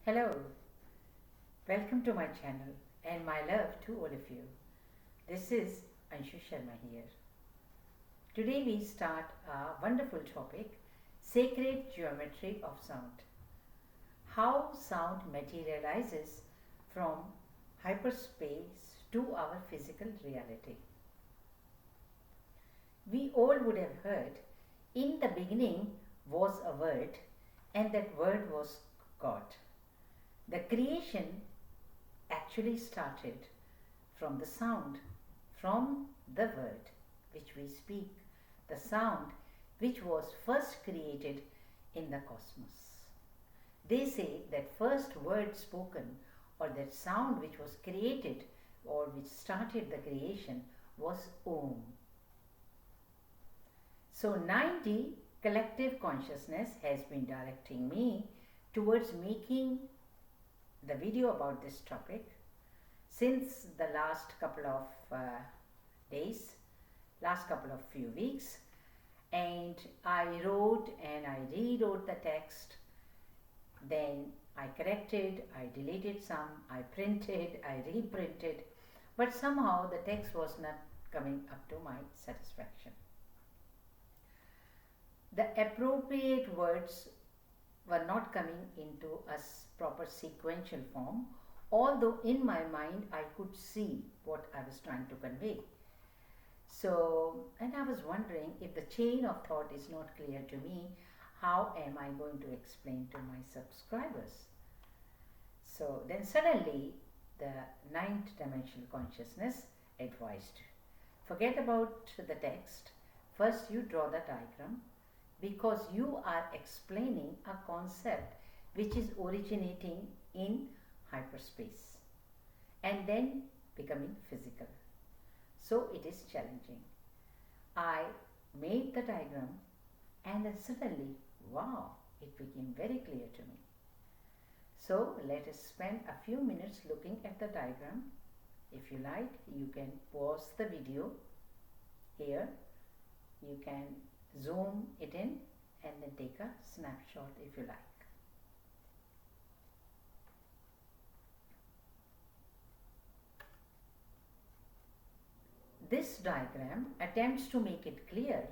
Hello, welcome to my channel and my love to all of you. This is Anshu Sharma here. Today we start a wonderful topic, sacred geometry of sound. How sound materializes from hyperspace to our physical reality. We all would have heard, in the beginning was a word and that word was God. The creation actually started from the sound, from the word which we speak, the sound which was first created in the cosmos. They say that first word spoken or that sound which was created or which started the creation was Om. So 90 collective consciousness has been directing me towards making the video about this topic since the last couple of days, last couple of few weeks, and I wrote and I rewrote the text, then I corrected, I deleted some, I printed, I reprinted, but somehow the text was not coming up to my satisfaction. The appropriate words were not coming into a proper sequential form, although in my mind I could see what I was trying to convey. So, and I was wondering, if the chain of thought is not clear to me, how am I going to explain to my subscribers? So then suddenly the ninth dimensional consciousness advised, forget about the text, first you draw the diagram, because you are explaining a concept which is originating in hyperspace and then becoming physical. So it is challenging. I made the diagram and then suddenly, wow, it became very clear to me. So let us spend a few minutes looking at the diagram. If you like, you can pause the video here. You can zoom it in and then take a snapshot if you like. This diagram attempts to make it clear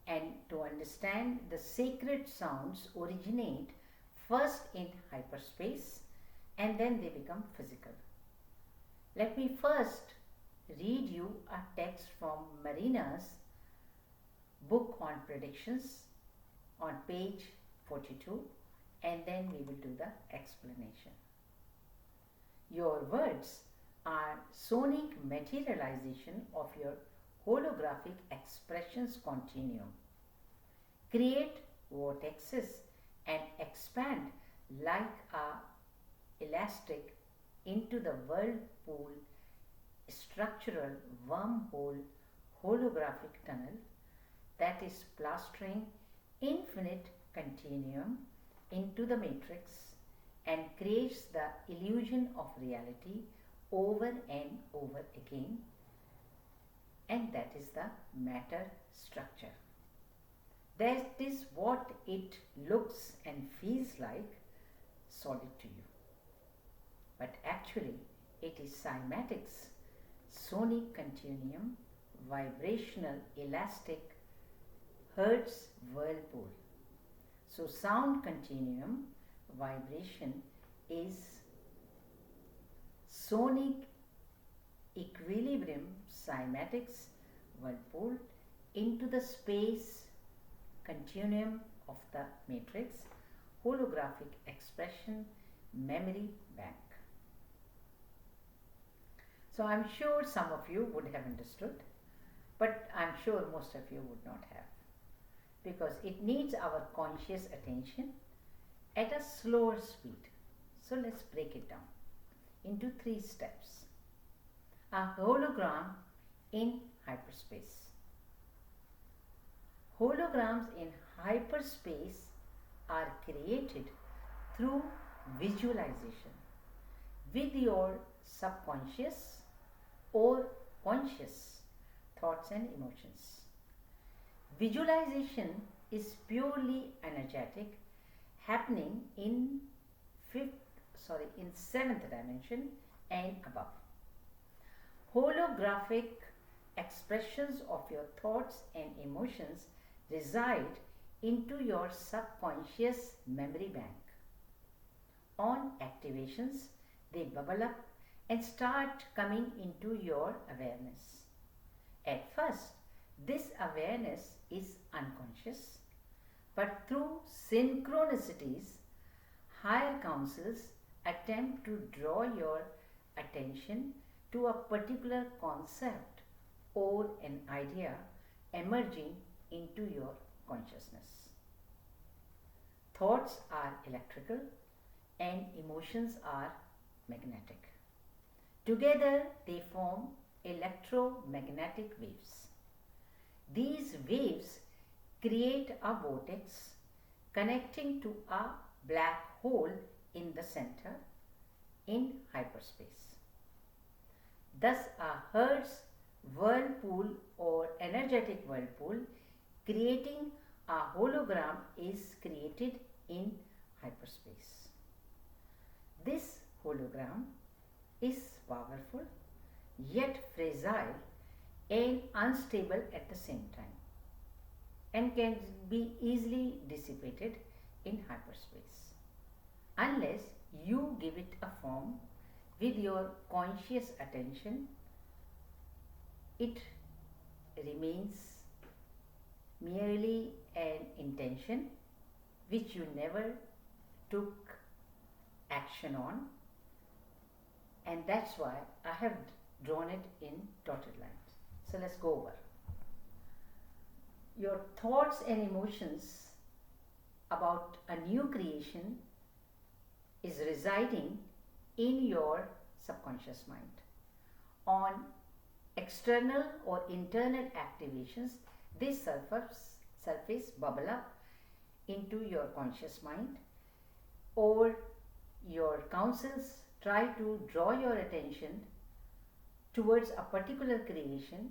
and to understand the sacred sounds originate first in hyperspace and then they become physical. Let me first read you a text from Marina's book on predictions on page 42, and then we will do the explanation. Your words are sonic materialization of your holographic expressions continuum. Create vortexes and expand like a elastic into the whirlpool structural wormhole holographic tunnel that is plastering infinite continuum into the matrix and creates the illusion of reality over and over again, and that is the matter structure. That is what it looks and feels like solid to you, but actually it is cymatics, sonic continuum, vibrational elastic Hertz whirlpool. So sound continuum vibration is sonic equilibrium cymatics whirlpool into the space continuum of the matrix holographic expression memory bank. So I'm sure some of you would have understood, but I'm sure most of you would not have, because it needs our conscious attention at a slower speed. So let's break it down into 3 steps. A hologram in hyperspace. Holograms in hyperspace are created through visualization with your subconscious or conscious thoughts and emotions. Visualization is purely energetic, happening in fifth in seventh dimension and above. Holographic expressions of your thoughts and emotions reside into your subconscious memory bank. On activations, they bubble up and start coming into your awareness. At first, this awareness is unconscious, but through synchronicities, higher councils attempt to draw your attention to a particular concept or an idea emerging into your consciousness. Thoughts are electrical and emotions are magnetic. Together they form electromagnetic waves. These waves create a vortex connecting to a black hole in the center in hyperspace. Thus, a Hertz whirlpool or energetic whirlpool creating a hologram is created in hyperspace. This hologram is powerful yet fragile and unstable at the same time and can be easily dissipated in hyperspace unless you give it a form with your conscious attention. It remains merely an intention which you never took action on, and that's why I have drawn it in dotted lines. So let's go over. Your thoughts and emotions about a new creation is residing in your subconscious mind. On external or internal activations, they surface bubble up into your conscious mind, or your counsels try to draw your attention towards a particular creation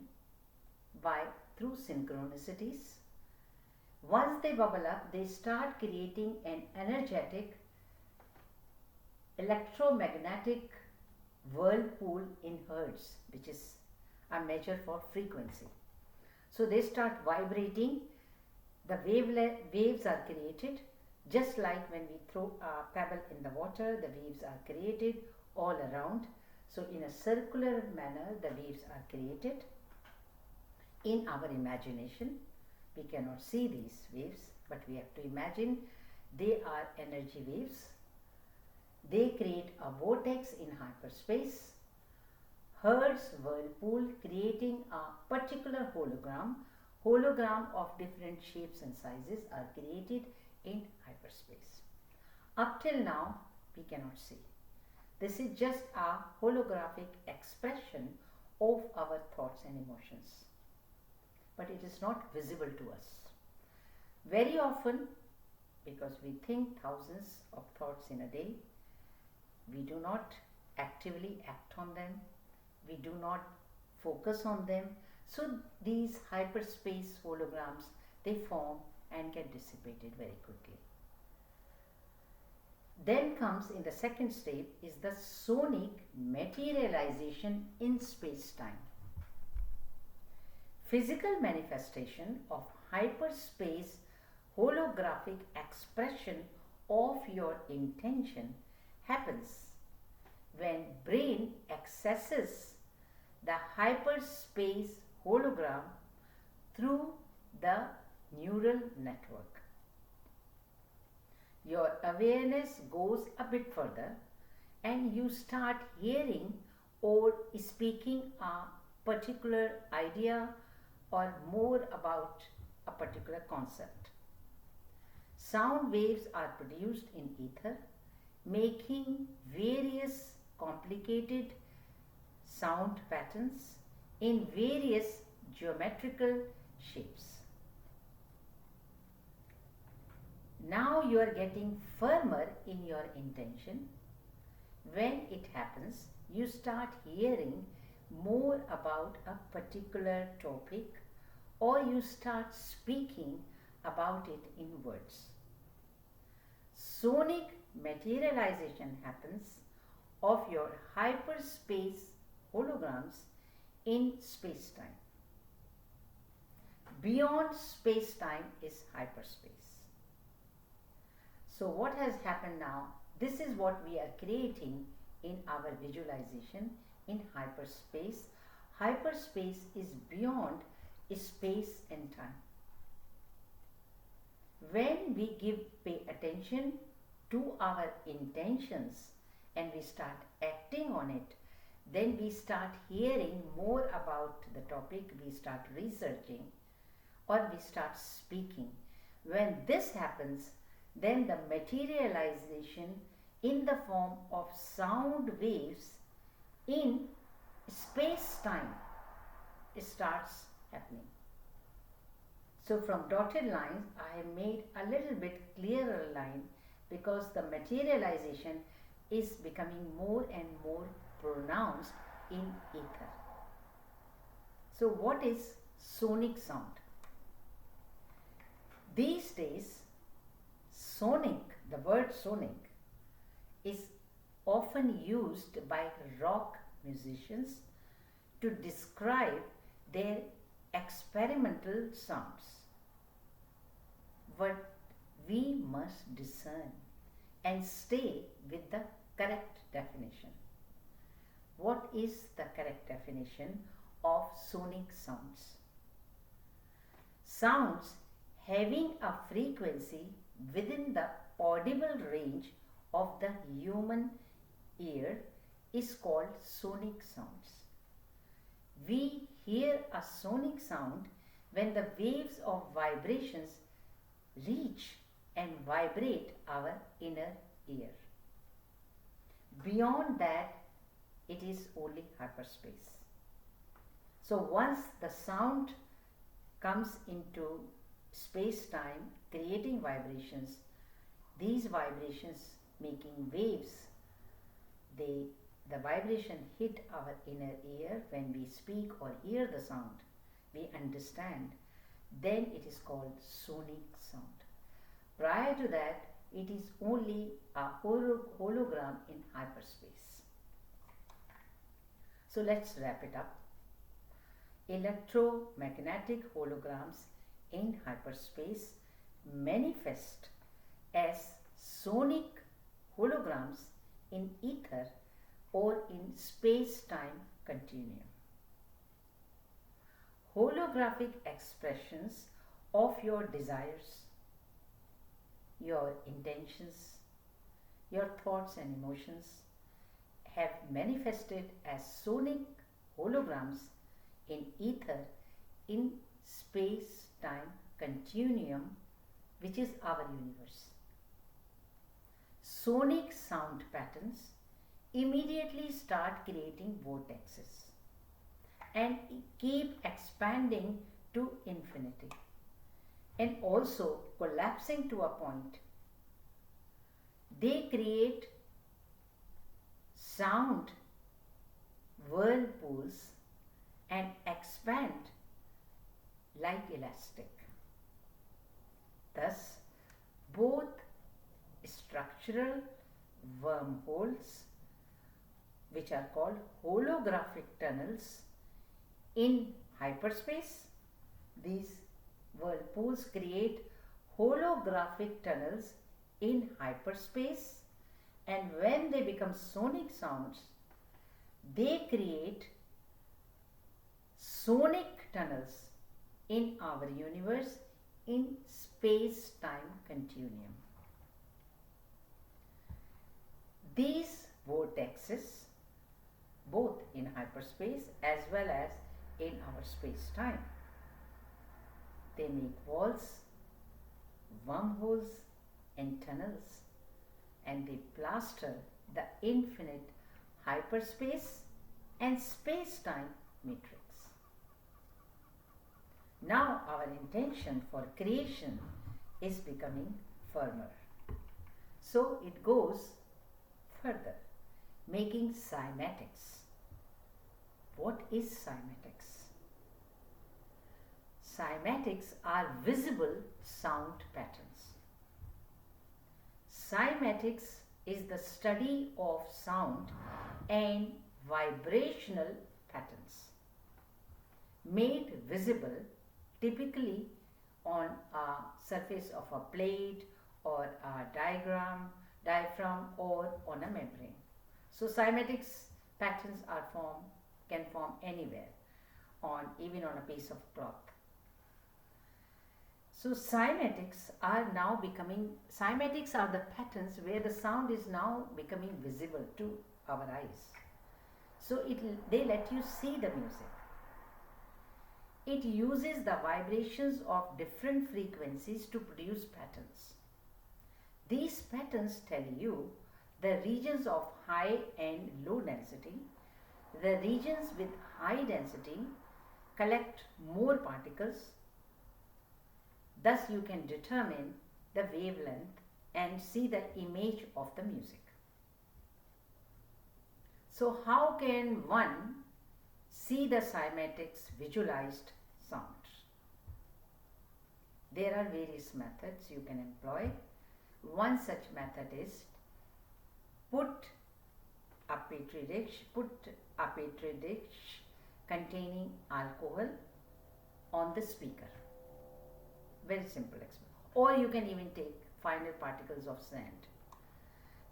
through synchronicities. Once they bubble up, they start creating an energetic electromagnetic whirlpool in Hertz, which is a measure for frequency. So they start vibrating, the waves are created, just like when we throw a pebble in the water, the waves are created all around. So in a circular manner, the waves are created. In our imagination, we cannot see these waves, but we have to imagine they are energy waves. They create a vortex in hyperspace, Hertz whirlpool, creating a particular hologram. Hologram of different shapes and sizes are created in hyperspace. Up till now, we cannot see. This is just a holographic expression of our thoughts and emotions, but it is not visible to us. Very often, because we think thousands of thoughts in a day, we do not actively act on them, we do not focus on them, so these hyperspace holograms, they form and get dissipated very quickly. Then comes, in the second step, is the sonic materialization in space-time. Physical manifestation of hyperspace holographic expression of your intention happens when brain accesses the hyperspace hologram through the neural network. Your awareness goes a bit further and you start hearing or speaking a particular idea or more about a particular concept. Sound waves are produced in ether, making various complicated sound patterns in various geometrical shapes. Now you are getting firmer in your intention. When it happens, you start hearing more about a particular topic, or you start speaking about it in words. Sonic materialization happens of your hyperspace holograms in space-time. Beyond space-time is hyperspace. So what has happened now? This is what we are creating in our visualization in hyperspace. Hyperspace is beyond space and time. When we pay attention to our intentions and we start acting on it, then we start hearing more about the topic, we start researching, or we start speaking. When this happens, then the materialization in the form of sound waves in space-time starts happening. So from dotted lines, I have made a little bit clearer line because the materialization is becoming more and more pronounced in ether. So what is sonic sound? These days, sonic, the word sonic, is often used by rock musicians to describe their experimental sounds. But we must discern and stay with the correct definition. What is the correct definition of sonic sounds? Sounds having a frequency within the audible range of the human ear is called sonic sounds. We hear a sonic sound when the waves of vibrations reach and vibrate our inner ear. Beyond that, it is only hyperspace. So once the sound comes into space-time, creating vibrations, these vibrations making waves, the vibration hit our inner ear when we speak or hear the sound, we understand, then it is called sonic sound. Prior to that, it is only a hologram in hyperspace. So let's wrap it up. Electromagnetic holograms in hyperspace manifest as sonic holograms in ether or in space-time continuum. Holographic expressions of your desires, your intentions, your thoughts and emotions have manifested as sonic holograms in ether in space-time continuum, which is our universe. Sonic sound patterns immediately start creating vortexes and keep expanding to infinity and also collapsing to a point. They create sound whirlpools and expand like elastic. Thus, both structural wormholes, which are called holographic tunnels in hyperspace, these whirlpools create holographic tunnels in hyperspace, and when they become sonic sounds, they create sonic tunnels in our universe in space-time continuum. These vortexes, both in hyperspace as well as in our space-time, they make walls, wormholes and tunnels, and they plaster the infinite hyperspace and space-time matrix. Now our intention for creation is becoming firmer. So it goes further, making cymatics. What is cymatics? Cymatics are visible sound patterns. Cymatics is the study of sound and vibrational patterns made visible typically on a surface of a plate or a diaphragm or on a membrane. So cymatics patterns can form anywhere, even on a piece of cloth. So cymatics are the patterns where the sound is now becoming visible to our eyes. So they let you see the music. It uses the vibrations of different frequencies to produce patterns. These patterns tell you the regions of high and low density. The regions with high density collect more particles. Thus you can determine the wavelength and see the image of the music. So how can one see the cymatics visualized sound? There are various methods you can employ. One such method is put a petri dish containing alcohol on the speaker. Very simple experiment. Or you can even take finer particles of sand.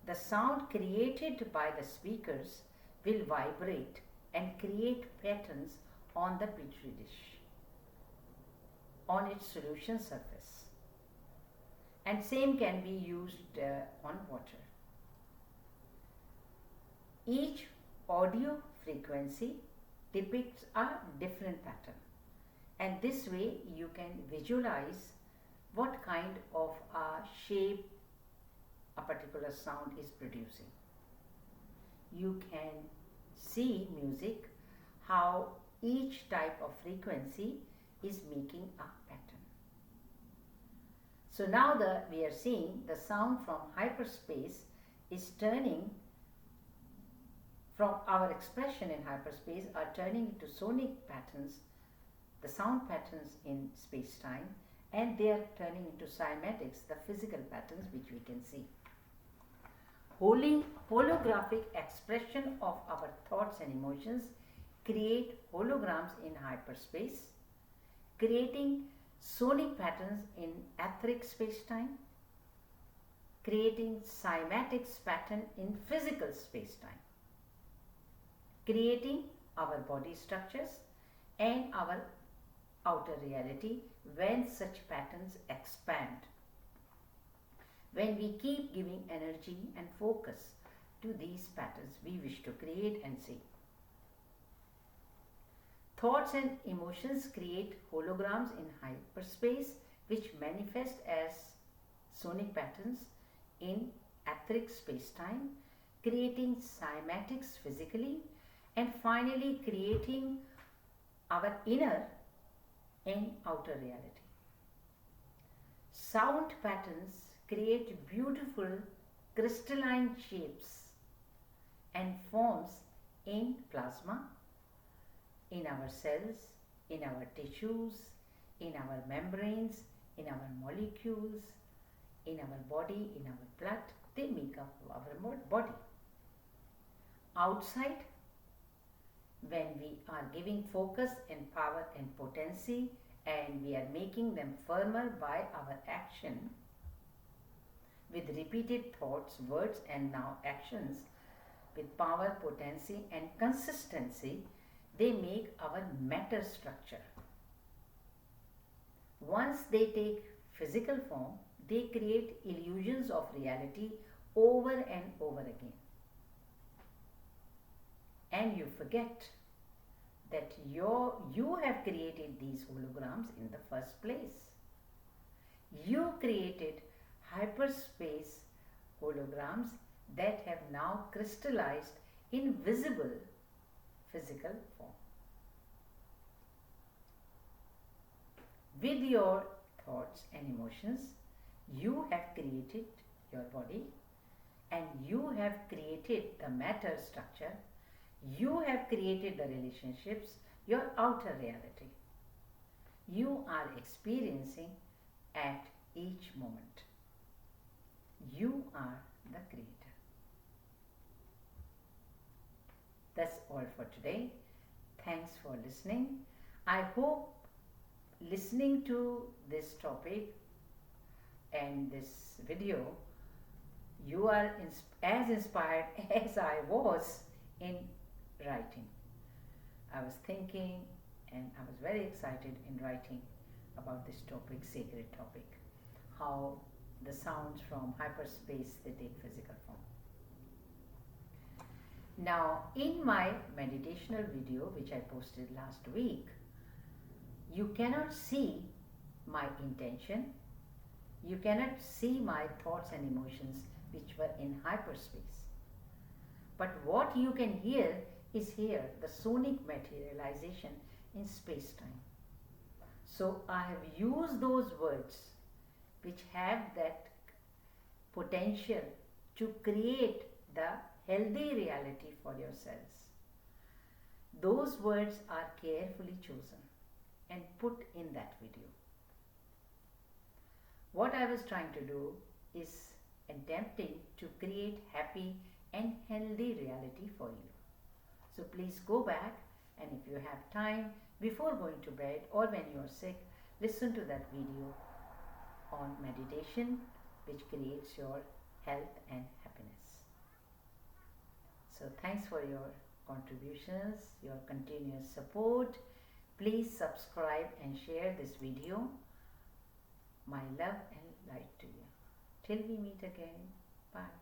The sound created by the speakers will vibrate and create patterns on the petri dish, on its solution surface. And same can be used on water. Each audio frequency depicts a different pattern, and this way you can visualize what kind of a shape a particular sound is producing. You can see music, how each type of frequency is making a pattern. So now we are seeing the sound from hyperspace is turning from our expression in hyperspace are turning into sonic patterns, the sound patterns in space-time, and they are turning into cymatics, the physical patterns which we can see. Holographic expression of our thoughts and emotions create holograms in hyperspace, creating sonic patterns in etheric space-time, creating cymatics pattern in physical space-time, creating our body structures and our outer reality when such patterns expand. When we keep giving energy and focus to these patterns we wish to create and see. Thoughts and emotions create holograms in hyperspace which manifest as sonic patterns in etheric space-time, creating cymatics physically, and finally creating our inner and outer reality. Sound patterns create beautiful crystalline shapes and forms in plasma, in our cells, in our tissues, in our membranes, in our molecules, in our body, in our blood. They make up our body. Outside, when we are giving focus and power and potency, and we are making them firmer by our action with repeated thoughts, words, and now actions with power, potency, and consistency, they make our matter structure. Once they take physical form, they create illusions of reality over and over again. And you forget that you have created these holograms in the first place. You created hyperspace holograms that have now crystallized in visible physical form. With your thoughts and emotions, you have created your body and you have created the matter structure. You have created the relationships, your outer reality. You are experiencing at each moment. You are the creator. That's all for today. Thanks for listening. I hope listening to this topic and this video, you are as inspired as I was in writing. I was thinking and I was very excited in writing about this topic, sacred topic, how the sounds from hyperspace they take physical form. Now, in my meditational video, which I posted last week, you cannot see my intention, you cannot see my thoughts and emotions which were in hyperspace. But what you can hear is here, the sonic materialization in space-time. So I have used those words which have that potential to create the healthy reality for yourselves. Those words are carefully chosen and put in that video. What I was trying to do is attempting to create happy and healthy reality for you. So please go back, and if you have time before going to bed or when you are sick, listen to that video on meditation which creates your health and happiness. So thanks for your contributions, your continuous support. Please subscribe and share this video. My love and light to you. Till we meet again. Bye.